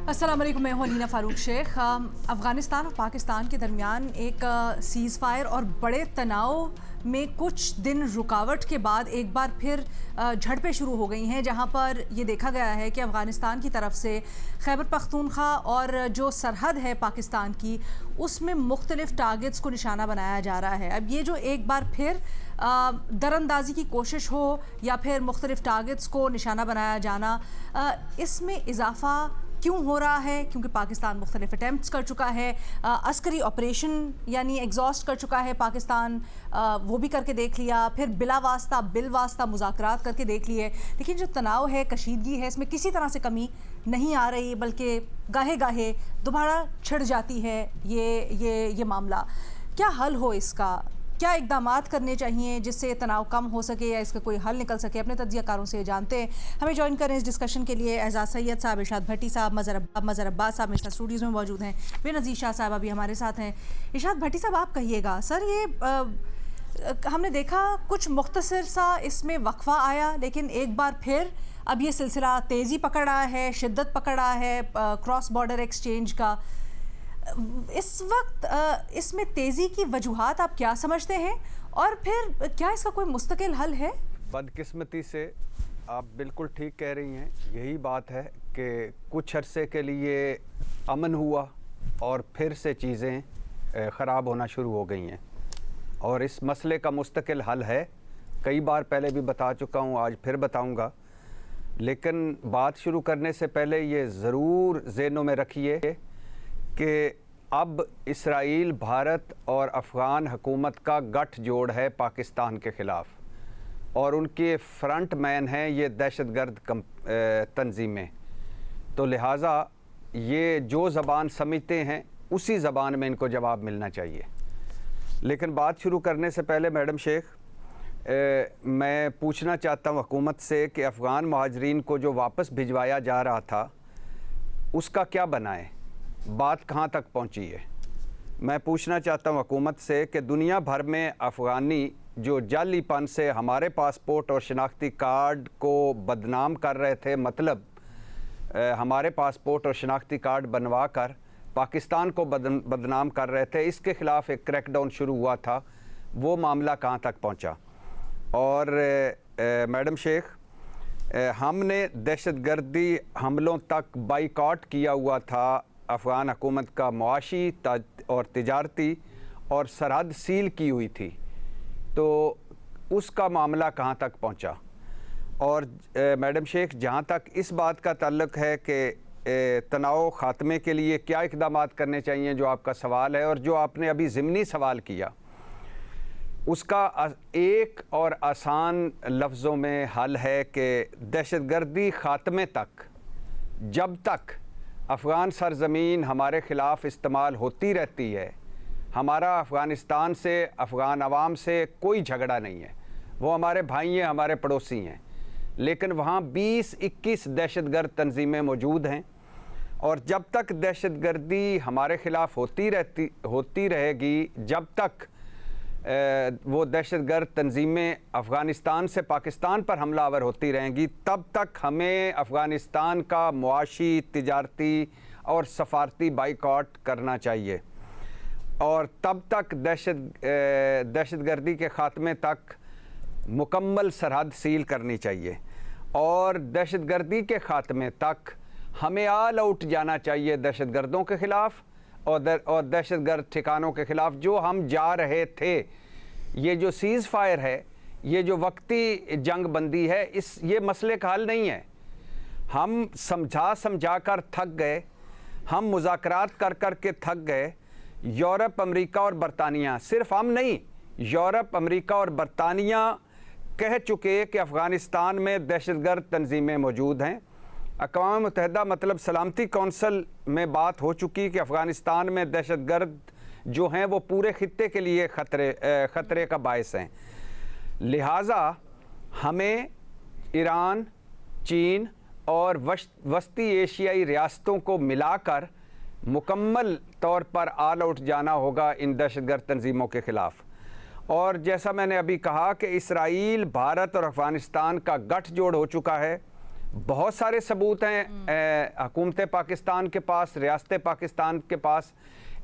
अस्सलाम वालेकुम, मैं हूं अलीना फ़ारूक शेख। अफ़गानिस्तान और पाकिस्तान के दरमियान एक सीज़ फायर और बड़े तनाव में कुछ दिन रुकावट के बाद एक बार फिर झड़पें शुरू हो गई हैं, जहां पर ये देखा गया है कि अफ़गानिस्तान की तरफ से खैबर पख्तूनख्वा और जो सरहद है पाकिस्तान की, उसमें मुख्तलिफ़ टारगेट्स को निशाना बनाया जा रहा है। अब ये जो एक बार फिर दरअंदाजी की कोशिश हो या फिर मुख्तलिफ़ टारगेट्स को निशाना बनाया जाना, इसमें इजाफ़ा क्यों हो रहा है? क्योंकि पाकिस्तान मुख्तलिफ अटैम्प्ट्स कर चुका है, अस्करी ऑपरेशन यानी एग्जॉस्ट कर चुका है पाकिस्तान, वो भी करके देख लिया, फिर बिल वास्ता मुज़ाकरात करके देख लिए, लेकिन जो तनाव है, कशीदगी है, इसमें किसी तरह से कमी नहीं आ रही, बल्कि गाहे गाहे दोबारा छिड़ जाती है ये मामला। क्या हल हो इसका? क्या इक़दामात करने चाहिए जिससे तनाव कम हो सके या इसका कोई हल निकल सके? अपने तज्ज़ियाकारों से जानते हैं। हमें ज्वाइन करें इस डिस्कशन के लिए एजाज़ सैयद साहब, इरशाद भट्टी साहब, मज़हर अब्बास साहब मेरे साथ स्टूडियोज़ में मौजूद हैं, बेनज़ीर शाह साहब अभी हमारे साथ हैं। इरशाद भट्टी साहब, आप कहिएगा सर, ये हमने देखा कुछ मुख्तसर सा इसमें वक्फ़ा आया, लेकिन एक बार फिर अब ये सिलसिला तेज़ी पकड़ रहा है, शिद्दत पकड़ रहा है क्रॉस बॉर्डर एक्सचेंज का। इस वक्त इसमें तेज़ी की वजूहात आप क्या समझते हैं, और फिर क्या इसका कोई मुस्तकिल हल है? बदकिस्मती से आप बिल्कुल ठीक कह रही हैं। यही बात है कि कुछ अरसे के लिए अमन हुआ और फिर से चीज़ें ख़राब होना शुरू हो गई हैं, और इस मसले का मुस्तकिल हल है। कई बार पहले भी बता चुका हूँ, आज फिर बताऊँगा, लेकिन बात शुरू करने से पहले ये ज़रूर ज़हनों में रखिए कि अब इसराइल, भारत और अफ़गान हुकूमत का गठजोड़ है पाकिस्तान के ख़िलाफ़, और उनके फ्रंट मैन हैं ये दहशतगर्द तंजीमें। तो लिहाजा ये जो ज़बान समझते हैं उसी ज़बान में इनको जवाब मिलना चाहिए। लेकिन बात शुरू करने से पहले मैडम शेख, मैं पूछना चाहता हूँ हुकूमत से कि अफ़गान महाजरीन को जो वापस भिजवाया जा रहा था उसका क्या बना है, बात कहाँ तक पहुँची है। मैं पूछना चाहता हूँ हुकूमत से कि दुनिया भर में अफ़गानी जो जालीपन से हमारे पासपोर्ट और शनाख्ती कार्ड को बदनाम कर रहे थे, मतलब हमारे पासपोर्ट और शनाख्ती कार्ड बनवा कर पाकिस्तान को बदनाम कर रहे थे, इसके ख़िलाफ़ एक क्रैकडाउन शुरू हुआ था, वो मामला कहाँ तक पहुँचा। और मैडम शेख, हमने दहशतगर्दी हमलों तक बाइकॉट किया हुआ था अफ़गान हुकूमत का, मुआशी और तिजारती, और सरहद सील की हुई थी, तो उसका मामला कहाँ तक पहुँचा। और मैडम शेख, जहाँ तक इस बात का ताल्लुक़ है कि तनाव ख़ात्मे के लिए क्या इक़दामात करने चाहिए, जो आपका सवाल है और जो आपने अभी ज़िमनी सवाल किया, उसका एक और आसान लफ्ज़ों में हल है कि दहशतगर्दी ख़ात्मे तक, जब तक अफ़गान सरज़मीन हमारे ख़िलाफ़ इस्तेमाल होती रहती है, हमारा अफ़गानिस्तान से, अफ़गान अवाम से कोई झगड़ा नहीं है। वो हमारे भाई हैं, हमारे पड़ोसी हैं, लेकिन वहाँ 20-21 दहशतगर्द तंजीमें मौजूद हैं, और जब तक दहशतगर्दी हमारे ख़िलाफ़ होती रहेगी, जब तक वो दहशतगर्द तंजीमें अफ़गानिस्तान से पाकिस्तान पर हमलावर होती रहेंगी, तब तक हमें अफ़गानिस्तान का मुआशी, तिजारती और सफारती बाइकॉट करना चाहिए, और तब तक दहशतगर्दी के ख़ात्मे तक मुकम्मल सरहद सील करनी चाहिए, और दहशतगर्दी के ख़ात्मे तक हमें ऑल आउट जाना चाहिए दहशतगर्दों के ख़िलाफ़ और दहशतगर्द ठिकानों के ख़िलाफ़ जो हम जा रहे थे। ये जो सीज़ फायर है, ये जो वक्ती जंग बंदी है, ये मसले का हल नहीं है। हम समझा कर थक गए, हम मुज़ाकरात कर के थक गए। यूरोप, अमेरिका और बरतानिया, सिर्फ हम नहीं, यूरोप, अमेरिका और बरतानिया कह चुके कि अफ़गानिस्तान में दहशतगर्द तंजीमें मौजूद हैं। अक़वाम मुत्तहिदा मतलब सलामती कौंसल में बात हो चुकी कि अफ़गानिस्तान में दहशतगर्द जो हैं वो पूरे ख़ित्ते के लिए ख़तरे का बायस हैं। लिहाजा हमें ईरान, चीन और वस्ती एशियाई रियासतों को मिलाकर मुकम्मल तौर पर ऑल आउट जाना होगा इन दहशतगर्द तंजीमों के ख़िलाफ़। और जैसा मैंने अभी कहा कि इसराइल, भारत और अफ़गानिस्तान का गठजोड़ हो चुका है, बहुत सारे सबूत हैं हुकूमत पाकिस्तान के पास, रियासत पाकिस्तान के पास।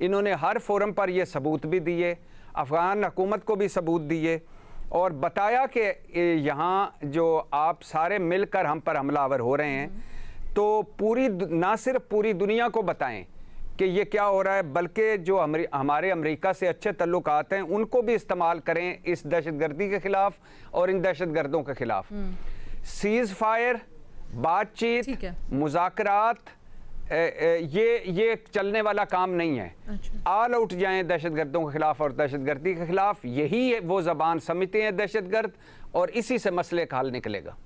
इन्होंने हर फोरम पर ये सबूत भी दिए, अफ़गान हुकूमत को भी सबूत दिए और बताया कि यहाँ जो आप सारे मिलकर हम पर हमलावर हो रहे हैं, तो ना सिर्फ पूरी दुनिया को बताएं कि ये क्या हो रहा है, बल्कि जो हमारे अमेरिका से अच्छे तल्लुकात हैं उनको भी इस्तेमाल करें इस दहशतगर्दी के ख़िलाफ़ और इन दहशतगर्दों के ख़िलाफ़। सीज़ फायर, बातचीत, मुज़ाकरात, ये चलने वाला काम नहीं है। आल आउट जाएं दहशतगर्दों के खिलाफ और दहशतगर्दी के खिलाफ, यही वो ज़बान समझते हैं दहशतगर्द, और इसी से मसले का हल निकलेगा।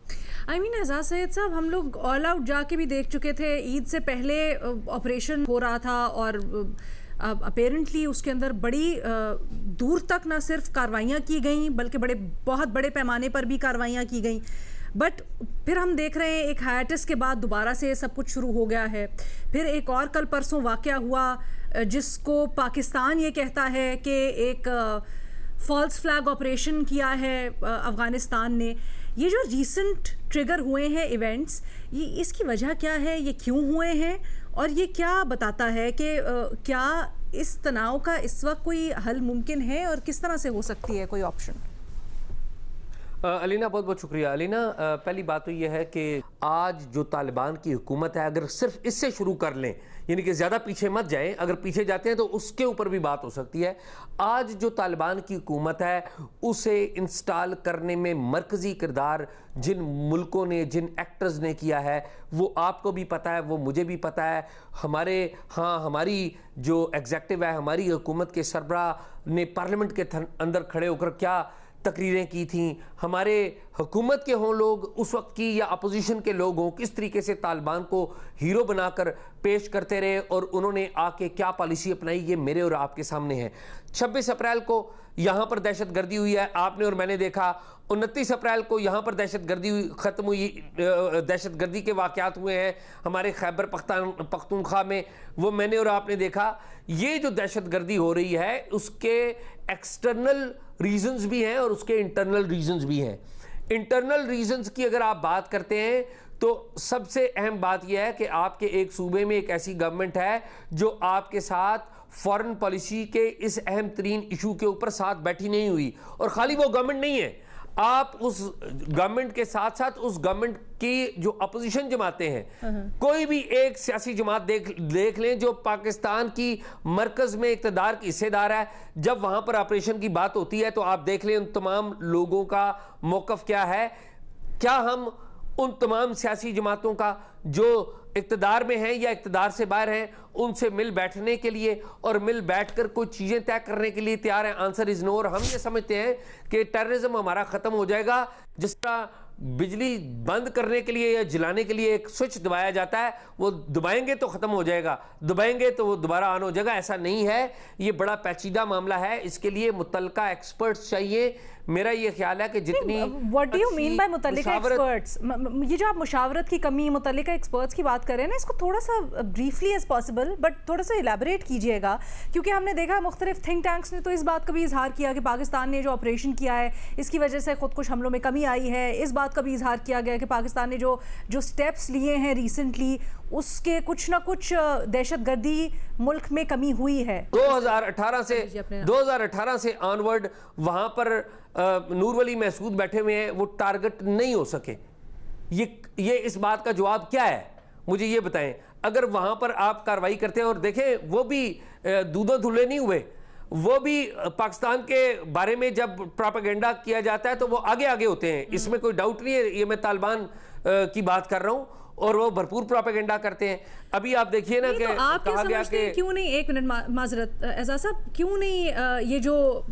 एजाज सैयद साहब, हम लोग ऑल आउट जाके भी देख चुके थे, ईद से पहले ऑपरेशन हो रहा था और अपेरेंटली उसके अंदर बड़ी दूर तक ना सिर्फ कार्रवाइयाँ की गई बल्कि बहुत बड़े पैमाने पर भी कार्रवाइयाँ की गई। बट फिर हम देख रहे हैं एक हाइएटस के बाद दोबारा से सब कुछ शुरू हो गया है। फिर एक और कल परसों वाक़या हुआ जिसको पाकिस्तान ये कहता है कि एक फॉल्स फ्लैग ऑपरेशन किया है अफ़गानिस्तान ने। ये जो रीसेंट ट्रिगर हुए हैं इवेंट्स, ये इसकी वजह क्या है, ये क्यों हुए हैं, और ये क्या बताता है कि क्या इस तनाव का इस वक्त कोई हल मुमकिन है और किस तरह से हो सकती है कोई ऑप्शन? अलीना, बहुत बहुत शुक्रिया। अलीना, पहली बात तो यह है कि आज जो तालिबान की हुकूमत है, अगर सिर्फ इससे शुरू कर लें, यानी कि ज़्यादा पीछे मत जाएं, अगर पीछे जाते हैं तो उसके ऊपर भी बात हो सकती है। आज जो तालिबान की हुकूमत है उसे इंस्टॉल करने में मरकज़ी किरदार जिन मुल्कों ने, जिन एक्टर्स ने किया है, वो आपको भी पता है, वो मुझे भी पता है। हमारी जो एग्जेक्टिव है, हमारी हुकूमत के सरबराह ने पार्लियामेंट के अंदर खड़े होकर क्या तकरीरें की थी, हमारे हुकूमत के हों लोग उस वक्त की या अपोजिशन के लोग हों, किस तरीके से तालिबान को हीरो बनाकर पेश करते रहे और उन्होंने आके क्या पॉलिसी अपनाई, ये मेरे और आपके सामने है। 26 अप्रैल को यहाँ पर दहशतगर्दी हुई है, आपने और मैंने देखा। 29 अप्रैल को यहाँ पर दहशतगर्दी ख़त्म हुई, दहशतगर्दी के वाक़यात हुए हैं हमारे खैबर पख्तूनख्वा में, वो मैंने और आपने देखा। ये जो दहशतगर्दी हो रही है उसके एक्सटर्नल रीजंस भी हैं और उसके इंटरनल रीजंस भी हैं। इंटरनल रीजंस की अगर आप बात करते हैं तो सबसे अहम बात यह है कि आपके एक सूबे में एक ऐसी गवर्नमेंट है जो आपके साथ फॉरेन पॉलिसी के इस अहम तरीन इशू के ऊपर साथ बैठी नहीं हुई। और खाली वो गवर्नमेंट नहीं है, आप उस गवर्नमेंट के साथ साथ उस गवर्नमेंट की जो अपोजिशन जमातें हैं, कोई भी एक सियासी जमात देख लें जो पाकिस्तान की मरकज में इक़्तिदार की हिस्सेदार है, जब वहां पर ऑपरेशन की बात होती है तो आप देख लें उन तमाम लोगों का मौक़िफ़ क्या है। क्या हम उन तमाम सियासी जमातों का जो इक़्तिदार में हैं या इक़्तिदार से बाहर हैं उनसे मिल बैठने के लिए और मिल बैठकर कोई चीज़ें तय करने के लिए तैयार हैं? Answer is no. और हम ये समझते हैं कि टेररिज्म हमारा ख़त्म हो जाएगा जिस तरह बिजली बंद करने के लिए या जलाने के लिए एक स्विच दबाया जाता है, वो दबाएंगे तो ख़त्म हो जाएगा, दबाएंगे तो वो दोबारा ऑन हो जाएगा। ऐसा नहीं है, ये बड़ा पेचीदा मामला है, इसके लिए मुतल्लिका एक्सपर्ट्स चाहिए। मेरा ये ख्याल है कि जितनी what do you mean by मुतल्लिका एक्सपर्ट्स? ये जो आप मुशावरत की कमी, मुतल्लिका एक्सपर्ट्स की बात कर रहे हैं ना, इसको थोड़ा सा ब्रीफली एज पॉसिबल बट थोड़ा सा इलेबोरेट कीजिएगा, क्योंकि हमने देखा मुख्तलिफ थिंक टैंक्स ने तो इस बात का भी इजहार किया कि पाकिस्तान ने जो ऑपरेशन किया है इसकी वजह से खुदकुश हमलों में कमी आई है। इस बात का भी इजहार किया गया कि पाकिस्तान ने जो स्टेप्स लिए हैं रिसेंटली उसके कुछ ना कुछ दहशतगर्दी मुल्क में कमी हुई है। 2018 से ऑनवर्ड वहां पर नूर वली महसूद बैठे हुए हैं, वो टारगेट नहीं हो सके। ये इस बात का जवाब क्या है, मुझे ये बताएं। अगर वहां पर आप कार्रवाई करते हैं और देखें वो भी दूधों धुले नहीं हुए, वो भी पाकिस्तान के बारे में जब प्रोपेगेंडा किया जाता है तो वो आगे आगे होते हैं, इसमें कोई डाउट नहीं है। ये मैं तालिबान की बात कर रहा हूं और वो भरपूर प्रोपेगेंडा करते हैं। अभी आप देखिए ना कि तो आप क्या समझते हैं क्यों नहीं, एक मिनट माजरत एजाज साहब, क्यों नहीं ये जो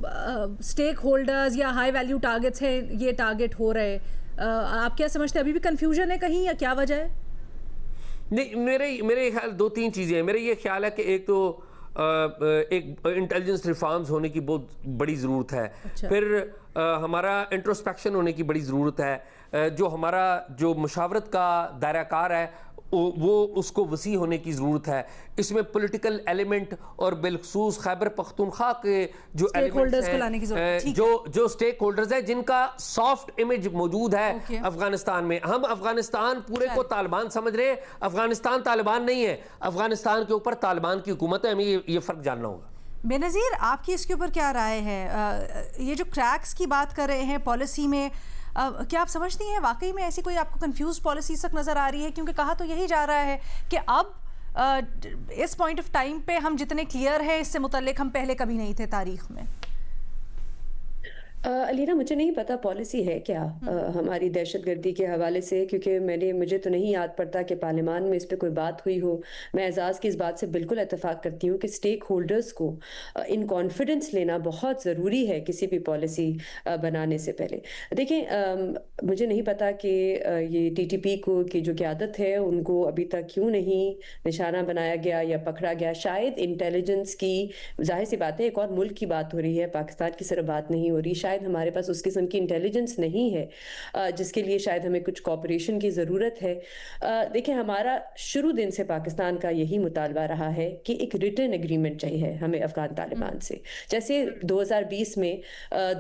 स्टेक होल्डर्स या हाई वैल्यू टारगेट्स हैं ये टारगेट हो रहे? आप क्या समझते हैं, अभी भी कंफ्यूजन है कहीं या क्या वजह है? नहीं, मेरे ख्याल दो तीन चीज़ें हैं। मेरा ये ख्याल है कि एक तो एक इंटेलिजेंस रिफॉर्म्स होने की बहुत बड़ी ज़रूरत है। अच्छा। फिर हमारा इंट्रोस्पेक्शन होने की बड़ी ज़रूरत है। जो हमारा जो मुशावरत का दायरा कार है वो उसको वसी होने की ज़रूरत है। इसमें पॉलिटिकल एलिमेंट और बिलखसूस खैबर पख्तूनख्वा के जो Stakeholders को लाने की जरूरत है, ठीक जो स्टेक होल्डर्स हैं जिनका सॉफ्ट इमेज मौजूद है Okay. अफगानिस्तान में। हम अफगानिस्तान पूरे को तालिबान समझ रहे हैं, अफगानिस्तान तालिबान नहीं है, अफगानिस्तान के ऊपर तालिबान की हुकूमत है। हमें ये फ़र्क जानना होगा। बेनज़ीर, आपकी इसके ऊपर क्या राय है? ये जो क्रैक्स की बात कर रहे हैं पॉलिसी में, क्या आप समझती हैं वाकई में ऐसी कोई आपको कंफ्यूज पॉलिसी तक नज़र आ रही है? क्योंकि कहा तो यही जा रहा है कि अब इस पॉइंट ऑफ टाइम पे हम जितने क्लियर है इससे मुतल्लिक हम पहले कभी नहीं थे तारीख में। अलीना, मुझे नहीं पता पॉलिसी है क्या हमारी दहशतगर्दी के हवाले से, क्योंकि मुझे तो नहीं याद पड़ता कि पार्लियामान में इस पे कोई बात हुई हो। मैं एजाज़ की इस बात से बिल्कुल इत्तेफाक करती हूँ कि स्टेक होल्डर्स को इन कॉन्फिडेंस लेना बहुत ज़रूरी है किसी भी पॉलिसी बनाने से पहले। देखें, मुझे नहीं पता कि ये TTP को की जो क़यादत है उनको अभी तक क्यों नहीं निशाना बनाया गया या पकड़ा गया। शायद इंटेलिजेंस की, जाहिर सी बात है, एक और मुल्क की बात हो रही है, पाकिस्तान की सिर्फ बात नहीं हो रही। शायद हमारे पास उस किस्म की इंटेलिजेंस नहीं है जिसके लिए शायद हमें कुछ कोऑपरेशन की ज़रूरत है। देखिए, हमारा शुरू दिन से पाकिस्तान का यही मुतालबा रहा है कि एक रिटर्न एग्रीमेंट चाहिए हमें अफगान तालिबान से। जैसे 2020 में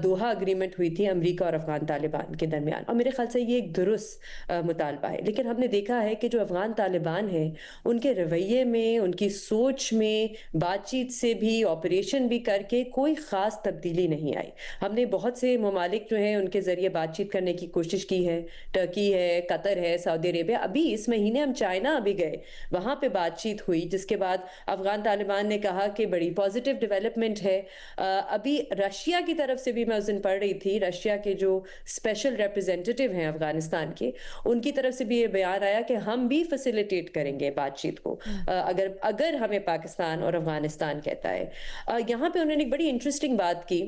दोहा एग्रीमेंट हुई थी अमेरिका और अफगान तालिबान के दरमियान, और मेरे ख्याल से ये एक दुरुस्त मुतालबा है। लेकिन हमने देखा है कि जो अफगान तालिबान है उनके रवैये में, उनकी सोच में, बातचीत से भी, ऑपरेशन भी करके कोई ख़ास तब्दीली नहीं आई। हमने बहुत से ममालिक जो हैं उनके ज़रिए बातचीत करने की कोशिश की है, टर्की है, कतर है, सऊदी अरेबिया। अभी इस महीने हम चाइना भी गए, वहाँ पे बातचीत हुई, जिसके बाद अफगान तालिबान ने कहा कि बड़ी पॉजिटिव डेवलपमेंट है। अभी रशिया की तरफ से भी मैं उस दिन पढ़ रही थी, रशिया के जो स्पेशल रिप्रेजेंटेटिव हैं अफगानिस्तान के, उनकी तरफ से भी ये बयान आया कि हम भी फैसिलिटेट करेंगे बातचीत को अगर हमें पाकिस्तान और अफगानिस्तान कहता है। यहाँ पे उन्होंने एक बड़ी इंटरेस्टिंग बात की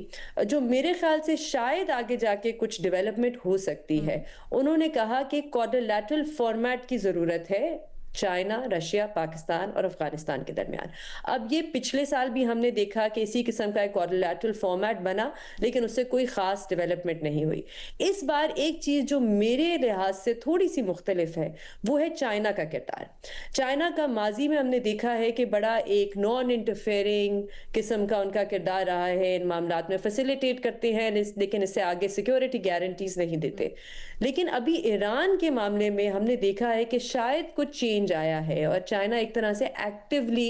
जो मेरे ख्याल से शायद आगे जाके कुछ डेवलपमेंट हो सकती है। उन्होंने कहा कि क्वाड्रिलैटरल फॉर्मेट की जरूरत है चाइना, रशिया, पाकिस्तान और अफगानिस्तान के दरमियान। अब ये पिछले साल भी हमने देखा कि इसी किस्म का एक क्वाड्रिलैटरल फॉर्मेट बना, लेकिन उससे कोई खास डेवलपमेंट नहीं हुई। इस बार एक चीज जो मेरे लिहाज से थोड़ी सी मुख्तलिफ है वो है चाइना का किरदार। चाइना का माजी में हमने देखा है कि बड़ा एक नॉन इंटरफेयरिंग किस्म का उनका किरदार रहा है, इन मामलात में फैसिलिटेट करते हैं लेकिन इससे आगे सिक्योरिटी गारंटीज नहीं देते। लेकिन अभी ईरान के मामले में हमने देखा है कि शायद कुछ चेंज आया है और चाइना एक तरह से एक्टिवली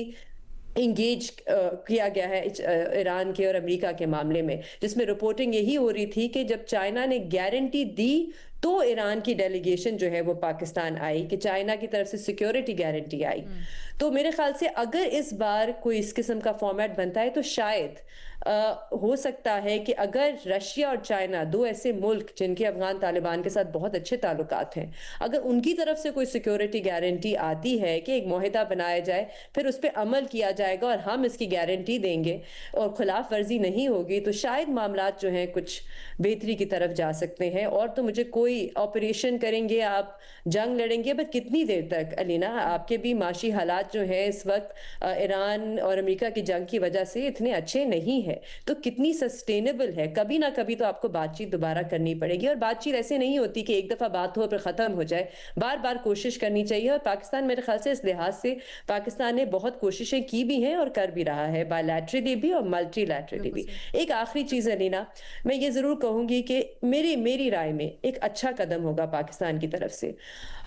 इंगेज किया गया है ईरान के और अमेरिका के मामले में, जिसमें रिपोर्टिंग यही हो रही थी कि जब चाइना ने गारंटी दी तो ईरान की डेलीगेशन जो है वो पाकिस्तान आई, कि चाइना की तरफ से सिक्योरिटी गारंटी आई। तो मेरे ख्याल से अगर इस बार कोई इस किस्म का फॉर्मेट बनता है तो शायद हो सकता है कि अगर रशिया और चाइना, दो ऐसे मुल्क जिनके अफगान तालिबान के साथ बहुत अच्छे ताल्लुकात हैं, अगर उनकी तरफ से कोई सिक्योरिटी गारंटी आती है कि एक मुआहिदा बनाया जाए, फिर उस पर अमल किया जाएगा और हम इसकी गारंटी देंगे और खिलाफ वर्जी नहीं होगी, तो शायद मामलात जो हैं कुछ बेहतरी की तरफ जा सकते हैं। और तो मुझे कोई ऑपरेशन करेंगे, आप जंग लड़ेंगे, बट कितनी देर तक अलीना? आपके भी माशी हालात जो है इस वक्त ईरान और अमेरिका की जंग की वजह से इतने अच्छे नहीं है, तो कितनी सस्टेनेबल है? कभी ना कभी तो आपको बातचीत दोबारा करनी पड़ेगी, और बातचीत ऐसे नहीं होती कि एक दफा बात हो फिर खत्म हो जाए, बार बार कोशिश करनी चाहिए। और पाकिस्तान मेरे ख्याल से इस लिहाज से पाकिस्तान ने बहुत कोशिशें की भी हैं और कर भी रहा है, बायलैटरली भी और मल्टीलैटरली भी। एक आखिरी चीज अलीना, मैं ये जरूर कहूंगी कि मेरी राय में एक अच्छा कदम होगा पाकिस्तान की तरफ से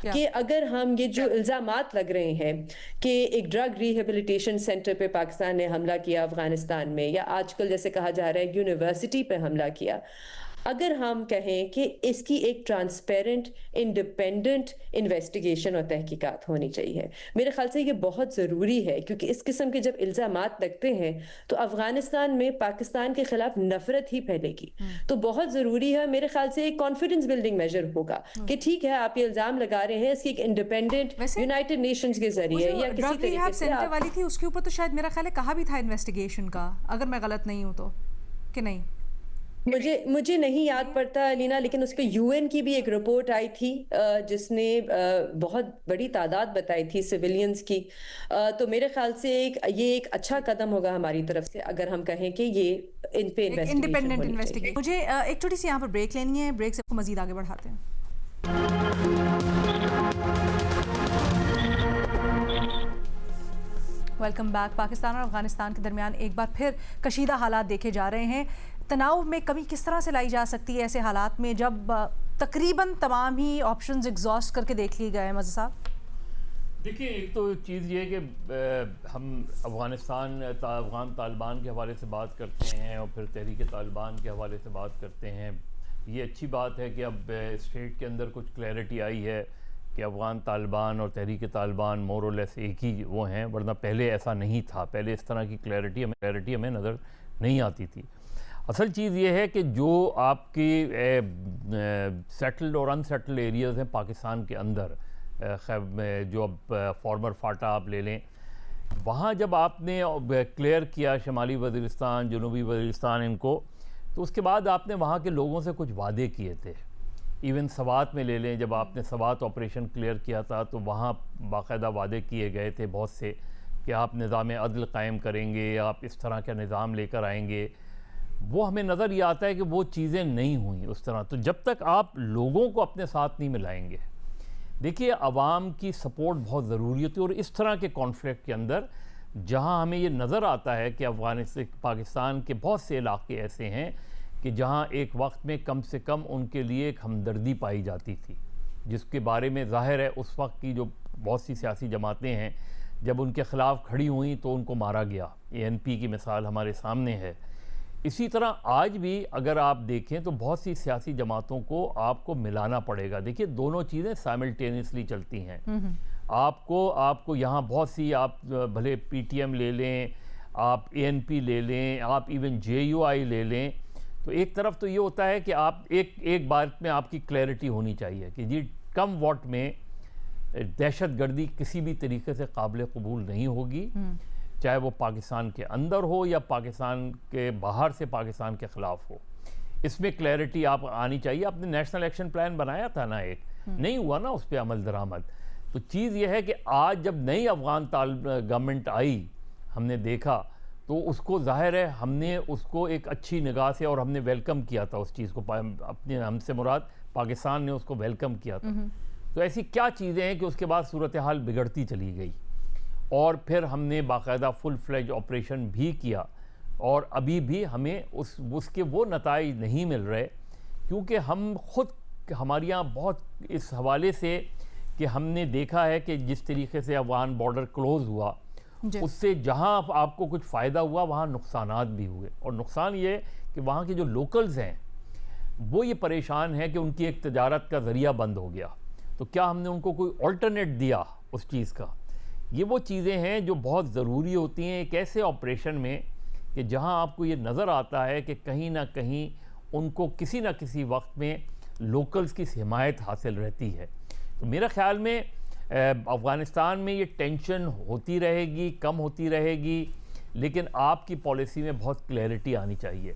कि अगर हम ये जो इल्जामात लग रहे हैं कि एक ड्रग रिहेबिलिटेशन सेंटर पे पाकिस्तान ने हमला किया अफगानिस्तान में, या आजकल जैसे कहा जा रहा है यूनिवर्सिटी पे हमला किया, अगर हम कहें कि इसकी एक ट्रांसपेरेंट इंडिपेंडेंट इन्वेस्टिगेशन और तहकीकात होनी चाहिए, मेरे ख्याल से ये बहुत ज़रूरी है। क्योंकि इस किस्म के जब इल्ज़ामात लगते हैं तो अफगानिस्तान में पाकिस्तान के खिलाफ नफरत ही फैलेगी। तो बहुत ज़रूरी है, मेरे ख्याल से एक कॉन्फिडेंस बिल्डिंग मेजर होगा कि ठीक है, आप ये इल्ज़ाम लगा रहे हैं, इसकी एक इंडिपेंडेंट यूनाइटेड नेशंस के जरिए या किसी तरीके से वाली थी, उसके ऊपर तो शायद मेरा ख्याल है कहा भी था इन्वेस्टिगेशन का, अगर मैं गलत नहीं हूँ तो, कि नहीं? मुझे नहीं याद पड़ता अलीना, लेकिन उस पर यूएन की भी एक रिपोर्ट आई थी जिसने बहुत बड़ी तादाद बताई थी सिविलियंस की। तो मेरे ख्याल से ये एक अच्छा कदम होगा हमारी तरफ से अगर हम कहें कि ये इन पे इंडिपेंडेंट इन्वेस्टिगेशन। मुझे एक छोटी सी यहाँ पर ब्रेक लेनी है, ब्रेक से आपको मजीद आगे बढ़ाते हैं। Welcome back. पाकिस्तान और अफगानिस्तान के दरमियान एक बार फिर कशीदा हालात देखे जा रहे हैं। तनाव में कमी किस तरह से लाई जा सकती है ऐसे हालात में जब तकरीबन तमाम ही ऑप्शंस एग्जॉस्ट करके देख लिए गए? मज़ा साहब देखिए, एक तो चीज़ ये है कि हम अफ़गान तालिबान के हवाले से बात करते हैं और फिर तहरीक तालिबान के हवाले से बात करते हैं। ये अच्छी बात है कि अब स्टेट के अंदर कुछ क्लैरिटी आई है कि अफ़गान तालिबान और तहरीक तालिबान मोर और लेस एक ही वो हैं, वरना पहले ऐसा नहीं था। पहले इस तरह की क्लैरिटी हमें नज़र नहीं आती थी। असल चीज़ ये है कि जो आपकी सेटल्ड और अनसेटल्ड एरियाज़ हैं पाकिस्तान के अंदर, जो अब फॉर्मर फाटा आप ले लें, वहाँ जब आपने क्लियर किया शमाली वज़ीरिस्तान, जनूबी वज़ीरिस्तान इनको, तो उसके बाद आपने वहाँ के लोगों से कुछ वादे किए थे। इवन सवात में ले लें, जब आपने सवात ऑपरेशन क्लियर किया था तो वहाँ बाकायदा वादे किए गए थे बहुत से कि आप निज़ाम अदल कायम करेंगे, आप इस तरह का निज़ाम लेकर आएंगे। वो हमें नज़र ये आता है कि वो चीज़ें नहीं हुई उस तरह। तो जब तक आप लोगों को अपने साथ नहीं मिलाएंगे, देखिए आवाम की सपोर्ट बहुत ज़रूरी होती है। और इस तरह के कॉन्फ्लिक्ट के अंदर जहां हमें ये नज़र आता है कि अफ़गानिस्तान पाकिस्तान के बहुत से इलाके ऐसे हैं कि जहां एक वक्त में कम से कम उनके लिए एक हमदर्दी पाई जाती थी, जिसके बारे में ज़ाहिर है उस वक्त की जो बहुत सी सियासी जमातें हैं जब उनके ख़िलाफ़ खड़ी हुई तो उनको मारा गया। ANP की मिसाल हमारे सामने है। इसी तरह आज भी अगर आप देखें तो बहुत सी सियासी जमातों को आपको मिलाना पड़ेगा। देखिए दोनों चीज़ें साइमल्टेनियसली चलती हैं। आपको यहाँ बहुत सी, आप भले PTM ले लें, आप ANP ले लें, आप इवन JUI ले लें, तो एक तरफ तो ये होता है कि आप एक बात में आपकी क्लैरिटी होनी चाहिए कि जी कम वोट में दहशतगर्दी किसी भी तरीके से काबिल कबूल नहीं होगी, चाहे वो पाकिस्तान के अंदर हो या पाकिस्तान के बाहर से पाकिस्तान के ख़िलाफ़ हो। इसमें क्लैरिटी आप आनी चाहिए। आपने नेशनल एक्शन प्लान बनाया था ना, एक नहीं हुआ ना उस पर अमल दरामद। तो चीज़ ये है कि आज जब नई अफ़गान गवर्नमेंट आई, हमने देखा तो उसको ज़ाहिर है हमने उसको एक अच्छी निगाह से, और हमने वेलकम किया था उस चीज़ को, अपने हमसे मुराद पाकिस्तान ने उसको वेलकम किया था। तो ऐसी क्या चीज़ें हैं कि उसके बाद सूरत हाल बिगड़ती चली गई और फिर हमने बाकायदा फुल फ्लेज ऑपरेशन भी किया और अभी भी हमें उसके वो नताइज नहीं मिल रहे, क्योंकि हम खुद हमारे यहाँ बहुत इस हवाले से कि हमने देखा है कि जिस तरीके से अफगान बॉर्डर क्लोज़ हुआ, उससे जहाँ आपको कुछ फ़ायदा हुआ वहाँ नुकसानात भी हुए। और नुकसान ये कि वहाँ के जो लोकल्स हैं वो ये परेशान है कि उनकी एक तजारत का ज़रिया बंद हो गया। तो क्या हमने उनको कोई ऑल्टरनेट दिया उस चीज़ का? ये वो चीज़ें हैं जो बहुत ज़रूरी होती हैं एक ऐसे ऑपरेशन में कि जहां आपको ये नज़र आता है कि कहीं ना कहीं उनको किसी ना किसी वक्त में लोकल्स की हिमायत हासिल रहती है। तो मेरा ख़्याल में अफ़गानिस्तान में ये टेंशन होती रहेगी, कम होती रहेगी, लेकिन आपकी पॉलिसी में बहुत क्लैरिटी आनी चाहिए।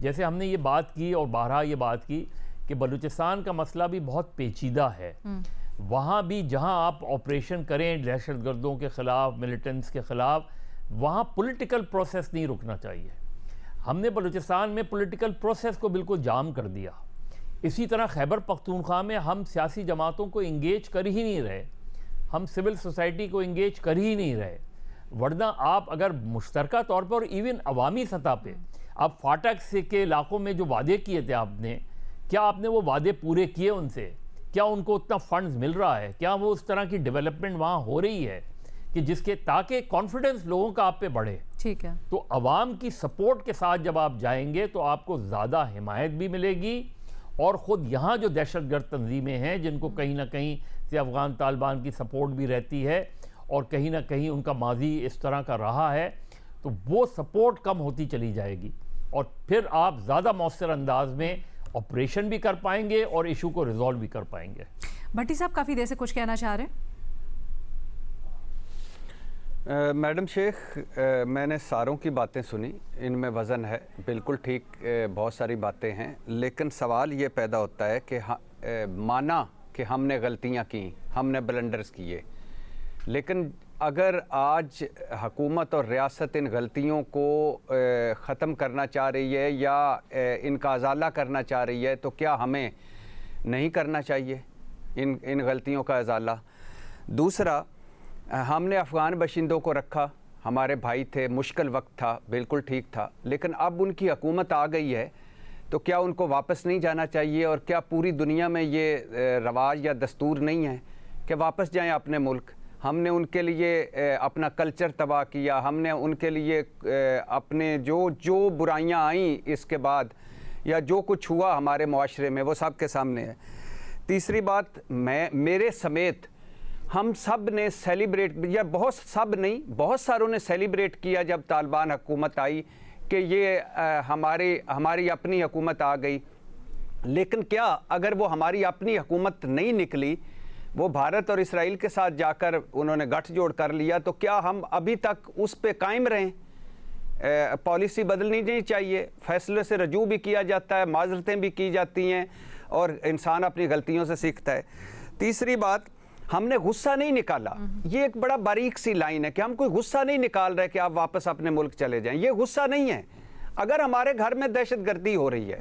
जैसे हमने ये बात की और बारहा ये बात की कि बलूचिस्तान का मसला भी बहुत पेचीदा है। वहाँ भी जहाँ आप ऑपरेशन करें दहशतगर्दों के ख़िलाफ़, मिलिटेंट्स के ख़िलाफ़, वहाँ पॉलिटिकल प्रोसेस नहीं रुकना चाहिए। हमने बलूचिस्तान में पॉलिटिकल प्रोसेस को बिल्कुल जाम कर दिया। इसी तरह खैबर पख्तूनख्वा में हम सियासी जमातों को इंगेज कर ही नहीं रहे, हम सिविल सोसाइटी को इंगेज कर ही नहीं रहे। वरना आप अगर मुश्तरका तौर पर और इवन अवामी सतह पे आप फाटक से के इलाकों में जो वादे किए थे आपने, क्या आपने वो वादे पूरे किए उनसे? क्या उनको उतना फंड्स मिल रहा है? क्या वो उस तरह की डेवलपमेंट वहाँ हो रही है कि जिसके ताकि कॉन्फिडेंस लोगों का आप पे बढ़े? ठीक है। तो अवाम की सपोर्ट के साथ जब आप जाएंगे तो आपको ज़्यादा हिमायत भी मिलेगी और ख़ुद यहाँ जो दहशतगर्द तंजीमें हैं जिनको कहीं ना कहीं से अफ़गान तालिबान की सपोर्ट भी रहती है और कहीं ना कहीं उनका माजी इस तरह का रहा है, तो वो सपोर्ट कम होती चली जाएगी और फिर आप ज़्यादा मौसर अंदाज में ऑपरेशन भी कर पाएंगे और इशू को रिजॉल्व भी कर पाएंगे। भट्टी साहब काफ़ी देर से कुछ कहना चाह रहे हैं। मैडम शेख, मैंने सारों की बातें सुनी, इनमें वज़न है, बिल्कुल ठीक, बहुत सारी बातें हैं, लेकिन सवाल ये पैदा होता है कि माना कि हमने गलतियां की, हमने ब्लंडर्स किए, लेकिन अगर आज हुकूमत और रियासत इन गलतियों को ख़त्म करना चाह रही है या इनका अजाला करना चाह रही है, तो क्या हमें नहीं करना चाहिए इन गलतियों का अजाला? दूसरा, हमने अफ़गान बशिंदों को रखा, हमारे भाई थे, मुश्किल वक्त था, बिल्कुल ठीक था, लेकिन अब उनकी हुकूमत आ गई है तो क्या उनको वापस नहीं जाना चाहिए? और क्या पूरी दुनिया में ये रवाज या दस्तूर नहीं है कि वापस जाएं अपने मुल्क? हमने उनके लिए अपना कल्चर तबाह किया, हमने उनके लिए अपने जो बुराइयां आईं इसके बाद या जो कुछ हुआ हमारे मुआशरे में वो सब के सामने है। तीसरी बात, मेरे समेत हम सब ने सेलिब्रेट, या बहुत सारों ने सेलिब्रेट किया जब तालिबान हुकूमत आई कि ये हमारी अपनी हुकूमत आ गई। लेकिन क्या अगर वो हमारी अपनी हुकूमत नहीं निकली, वो भारत और इसराइल के साथ जाकर उन्होंने गठजोड़ कर लिया, तो क्या हम अभी तक उस पे कायम रहें? पॉलिसी बदलनी नहीं चाहिए, फैसले से रजू भी किया जाता है, माजरतें भी की जाती हैं और इंसान अपनी गलतियों से सीखता है। तीसरी बात, हमने गुस्सा नहीं निकाला। ये एक बड़ा बारीक सी लाइन है कि हम कोई गुस्सा नहीं निकाल रहे कि आप वापस अपने मुल्क चले जाएं। ये गुस्सा नहीं है। अगर हमारे घर में दहशतगर्दी हो रही है,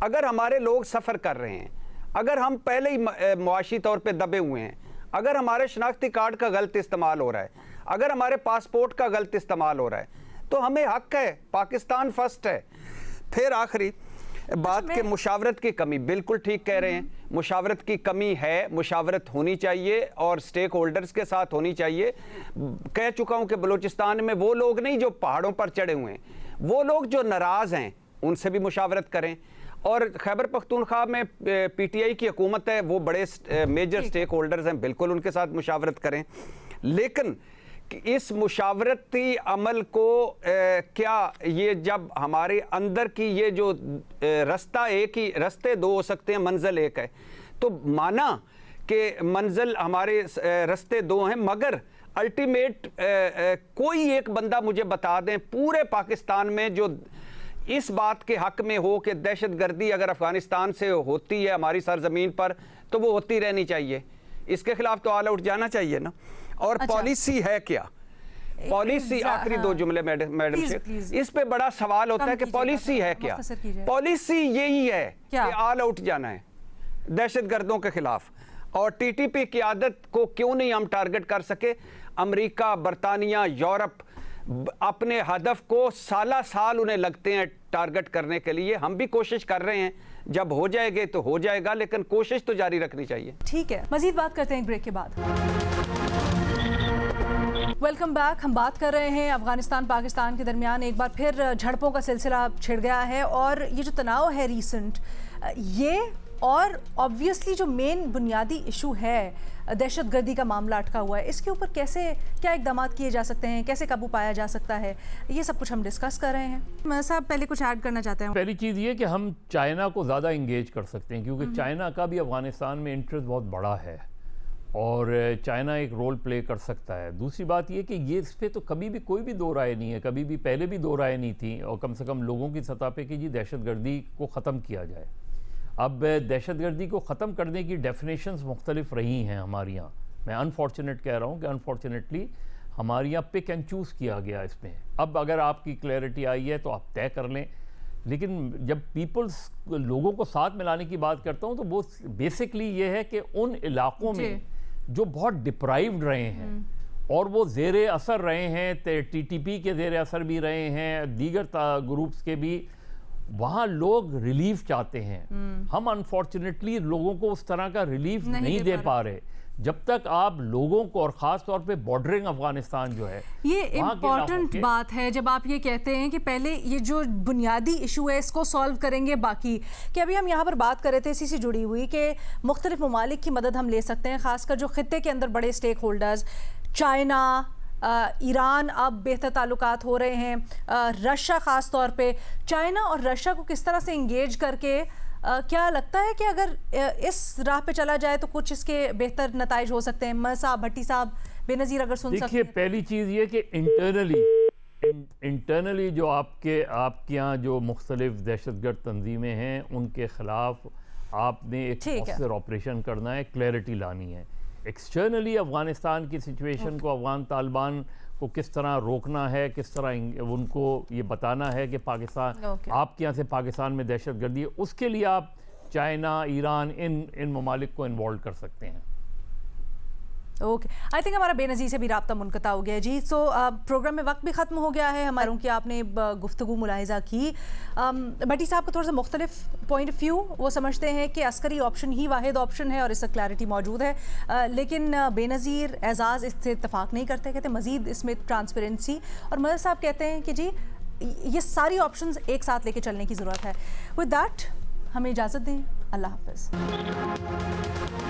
अगर हमारे लोग सफ़र कर रहे हैं, अगर हम पहले ही मुआशी तौर पे दबे हुए हैं, अगर हमारे शनाख्ती कार्ड का गलत इस्तेमाल हो रहा है, अगर हमारे पासपोर्ट का गलत इस्तेमाल हो रहा है, तो हमें हक है, पाकिस्तान फर्स्ट है। फिर आखिरी बात के मुशावरत की कमी, बिल्कुल ठीक कह रहे हैं, मुशावरत की कमी है, मुशावरत होनी चाहिए और स्टेक होल्डर्स के साथ होनी चाहिए। कह चुका हूं कि बलूचिस्तान में वो लोग नहीं जो पहाड़ों पर चढ़े हुए हैं, वो लोग जो नाराज़ हैं उनसे भी मुशावरत करें। और खैबर पख्तूनख्वा में पीटीआई की हुकूमत है, वो बड़े मेजर स्टेक होल्डर्स हैं, बिल्कुल उनके साथ मुशावरत करें। लेकिन इस मुशावरती अमल को क्या ये जब हमारे अंदर की ये जो रास्ता एक ही, रास्ते दो हो सकते हैं, मंजिल एक है, तो माना कि मंजिल हमारे रास्ते दो हैं, मगर अल्टीमेट कोई एक बंदा मुझे बता दें पूरे पाकिस्तान में जो इस बात के हक में हो कि दहशतगर्दी अगर अफगानिस्तान से होती है हमारी सरजमीन पर तो वो होती रहनी चाहिए, इसके खिलाफ तो ऑल आउट जाना चाहिए ना। और पॉलिसी है क्या? पॉलिसी, आखिरी दो जुमले मैडम शेख, इस पे बड़ा सवाल होता है कि पॉलिसी है क्या? पॉलिसी यही है कि ऑल आउट जाना है दहशतगर्दों के खिलाफ। और टीटीपी की आदत को क्यों नहीं हम टारगेट कर सके? अमेरिका, बरतानिया, यूरोप अपने हदफ को साला साल उन्हें लगते हैं टारगेट करने के लिए। हम भी कोशिश कर रहे हैं, जब हो जाएगा तो हो जाएगा, लेकिन कोशिश तो जारी रखनी चाहिए। ठीक है, मजीद बात करते हैं ब्रेक के बाद। Welcome back. हम बात कर रहे हैं अफगानिस्तान पाकिस्तान के दरमियान एक बार फिर झड़पों का सिलसिला छिड़ गया है और ये जो तनाव है रीसेंट, ये और ऑब्वियसली जो मेन बुनियादी इशू है दहशतगर्दी का मामला अटका हुआ है, इसके ऊपर कैसे क्या इकदाम किए जा सकते हैं, कैसे काबू पाया जा सकता है, ये सब कुछ हम डिस्कस कर रहे हैं। मैं साहब पहले कुछ ऐड करना चाहते हैं। पहली चीज़ ये कि हम चाइना को ज़्यादा इंगेज कर सकते हैं क्योंकि चाइना का भी अफगानिस्तान में इंटरेस्ट बहुत बड़ा है और चाइना एक रोल प्ले कर सकता है। दूसरी बात ये कि ये इस पर तो कभी भी कोई भी दो राय नहीं है, कभी भी पहले भी दो राय नहीं थी, और कम से कम लोगों की सतह पे कि जी दहशतगर्दी को ख़त्म किया जाए। अब दहशतगर्दी को ख़त्म करने की डेफिनेशंस मुख्तलिफ रही हैं हमारे यहाँ। मैं अनफॉर्चुनेट कह रहा हूँ कि अनफॉर्चुनेटली हमारे यहाँ पिक एंड चूज़ किया गया इसमें। अब अगर आपकी क्लैरिटी आई है तो आप तय कर लें, लेकिन जब पीपल्स लोगों को साथ मिलाने की बात करता हूँ तो वो बेसिकली ये है कि उन इलाकों में जो बहुत डिप्राइव्ड रहे हैं और वो ज़ेरे असर रहे हैं, टीटीपी के ज़ेरे असर भी रहे हैं, दीगर ग्रुप्स के भी, वहाँ लोग रिलीफ चाहते हैं। हम अनफॉर्चुनेटली लोगों को उस तरह का रिलीफ नहीं दे पा रहे। जब तक आप लोगों को, और ख़ास तौर पे बॉर्डरिंग अफगानिस्तान जो है, ये इम्पॉर्टेंट बात है जब आप ये कहते हैं कि पहले ये जो बुनियादी इशू है इसको सॉल्व करेंगे बाकी। कि अभी हम यहाँ पर बात कर रहे थे इसी से जुड़ी हुई कि मुख्तलिफ ममालिक की मदद हम ले सकते हैं, ख़ासकर जो खित्ते के अंदर बड़े स्टेक होल्डर्स, चाइना, ईरान अब बेहतर ताल्लुकात हो रहे हैं, रशिया ख़ास तौर पे। चाइना और रशिया को किस तरह से इंगेज करके क्या लगता है कि अगर इस राह पे चला जाए तो कुछ इसके बेहतर नताइज हो सकते हैं? साहब, भट्टी साहब, बेनज़ीर अगर सुन सकते हैं। देखिए, पहली चीज़ ये कि इंटरनली जो आपके यहाँ जो मुख्तलिफ दहशतगर्द तंजीमें हैं उनके ख़िलाफ़ आपने एक मौसर ऑपरेशन करना है, क्लैरिटी लानी है। एक्सटर्नली अफ़गानिस्तान की सिचुएशन को, अफ़गान तालिबान को किस तरह रोकना है, किस तरह उनको ये बताना है कि पाकिस्तान आपके यहाँ से पाकिस्तान में दहशतगर्दी है, उसके लिए आप चाइना, ईरान, इन ममालिक को इन्वॉल्व कर सकते हैं। ओके, आई थिंक हमारा बेनज़ीर से भी राब्ता मुनक़ता हो गया है जी। सो प्रोग्राम में वक्त भी ख़त्म हो गया है हमारों की, आपने गुफ्तगू मुलाहिज़ा की। भट्टी साहब का थोड़ा सा मुख्तलिफ पॉइंट ऑफ व्यू, वो समझते हैं कि अस्करी ऑप्शन ही वाहिद ऑप्शन है और इसका क्लैरिटी मौजूद है, लेकिन बेनज़ीर एजाज़ इससे इत्तफाक नहीं करते, कहते मज़ीद इसमें ट्रांसपेरेंसी, और मदद साहब कहते हैं कि जी ये सारी ऑप्शंस एक साथ लेके चलने की ज़रूरत है। विद दैट हमें इजाज़त दें, अल्लाह हाफ़िज़।